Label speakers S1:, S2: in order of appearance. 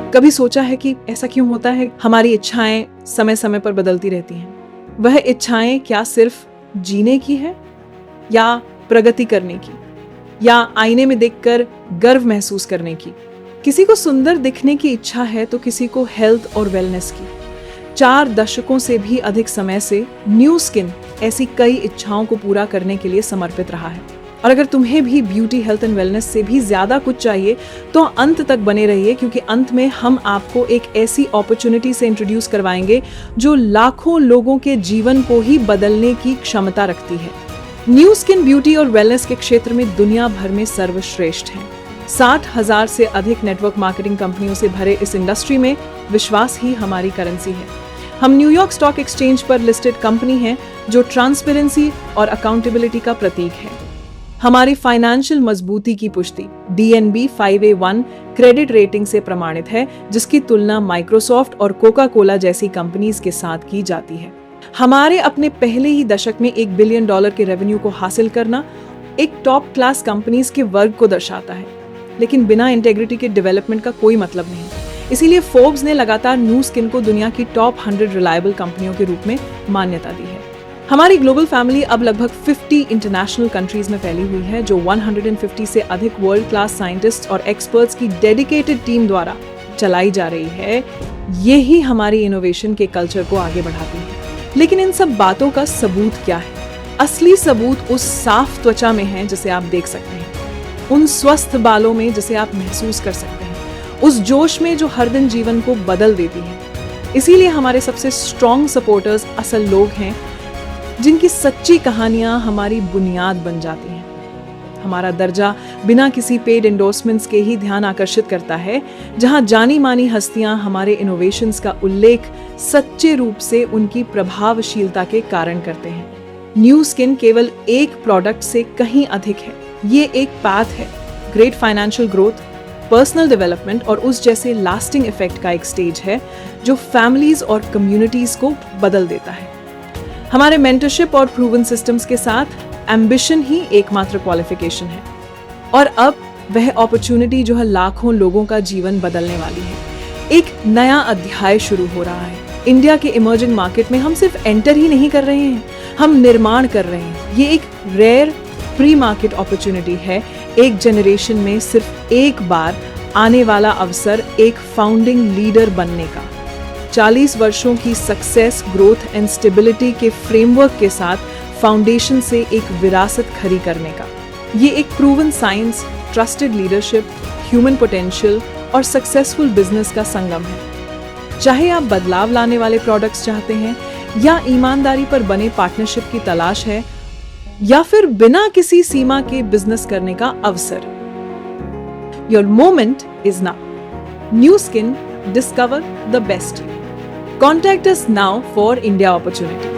S1: कभी सोचा है कि ऐसा क्यों होता है? हमारी इच्छाएं समय समय पर बदलती रहती हैं। वह इच्छाएं क्या सिर्फ जीने की है, या प्रगति करने की, या आईने में देखकर गर्व महसूस करने की? किसी को सुंदर दिखने की इच्छा है तो किसी को हेल्थ और वेलनेस की। 4 दशकों से भी अधिक समय से न्यू स्किन ऐसी कई इच्छाओं को पूरा करने के लिए समर्पित रहा है। और अगर तुम्हें भी ब्यूटी, हेल्थ एंड वेलनेस से भी ज्यादा कुछ चाहिए तो अंत तक बने रहिए, क्योंकि अंत में हम आपको एक ऐसी अपॉर्चुनिटी से इंट्रोड्यूस करवाएंगे जो लाखों लोगों के जीवन को ही बदलने की क्षमता रखती है। न्यू स्किन ब्यूटी और वेलनेस के क्षेत्र में दुनिया भर में सर्वश्रेष्ठ है। 60,000 से अधिक नेटवर्क मार्केटिंग कंपनियों से भरे इस इंडस्ट्री में विश्वास ही हमारी करेंसी है। हम न्यूयॉर्क स्टॉक एक्सचेंज पर लिस्टेड कंपनी है जो ट्रांसपेरेंसी और अकाउंटेबिलिटी का प्रतीक है। हमारी फाइनेंशियल मजबूती की पुष्टि DNB 5A1 क्रेडिट रेटिंग से प्रमाणित है, जिसकी तुलना माइक्रोसॉफ्ट और कोका कोला जैसी कंपनीज के साथ की जाती है। हमारे अपने पहले ही दशक में $1 बिलियन के रेवेन्यू को हासिल करना एक टॉप क्लास कंपनीज के वर्ग को दर्शाता है, लेकिन बिना इंटेग्रिटी के डेवलपमेंट का कोई मतलब नहीं। इसीलिए फोर्ब्स ने लगातार न्यू स्किन को दुनिया की टॉप 100 रिलायबल कंपनियों के रूप में मान्यता दी है। हमारी ग्लोबल फैमिली अब लगभग 50 इंटरनेशनल कंट्रीज में फैली हुई है, जो 150 से अधिक वर्ल्ड क्लास साइंटिस्ट और एक्सपर्ट्स की डेडिकेटेड टीम द्वारा चलाई जा रही है। यही हमारी इनोवेशन के कल्चर को आगे बढ़ाती है। लेकिन इन सब बातों का सबूत क्या है? असली सबूत उस साफ त्वचा में है जिसे आप देख सकते हैं, उन स्वस्थ बालों में जिसे आप महसूस कर सकते हैं, उस जोश में जो हर दिन जीवन को बदल देती है। इसीलिए हमारे सबसे स्ट्रॉन्ग सपोर्टर्स असल लोग हैं, जिनकी सच्ची कहानियां हमारी बुनियाद बन जाती हैं। हमारा दर्जा बिना किसी पेड एंडोर्समेंट्स के ही ध्यान आकर्षित करता है, जहां जानी मानी हस्तियां हमारे इनोवेशंस का उल्लेख सच्चे रूप से उनकी प्रभावशीलता के कारण करते हैं। न्यू स्किन केवल एक प्रोडक्ट से कहीं अधिक है। ये एक पाथ है, great financial growth, personal development और उस जैसे लास्टिंग इफेक्ट का एक स्टेज है जो फैमिलीज और कम्युनिटीज को बदल देता है। हमारे मेंटरशिप और प्रूवन सिस्टम्स के साथ एम्बिशन ही एकमात्र क्वालिफिकेशन है, और अब वह अपॉर्चुनिटी जो है लाखों लोगों का जीवन बदलने वाली है। एक नया अध्याय शुरू हो रहा है। इंडिया के इमर्जिंग मार्केट में हम सिर्फ एंटर ही नहीं कर रहे हैं, हम निर्माण कर रहे हैं। ये एक रेयर प्री मार्केट अपॉर्चुनिटी है, एक जनरेशन में सिर्फ एक बार आने वाला अवसर एक फाउंडिंग लीडर बनने का। 40 वर्षों की सक्सेस, ग्रोथ एंड स्टेबिलिटी के फ्रेमवर्क के साथ फाउंडेशन से एक विरासत खड़ी करने का। ये एक proven science, trusted leadership, human potential और सक्सेसफुल बिजनेस का संगम है। चाहे आप बदलाव लाने वाले प्रोडक्ट्स चाहते हैं, या ईमानदारी पर बने पार्टनरशिप की तलाश है, या फिर बिना किसी सीमा के बिजनेस करने का अवसर, your moment is now. New skin, discover the best. Contact us now for India opportunity.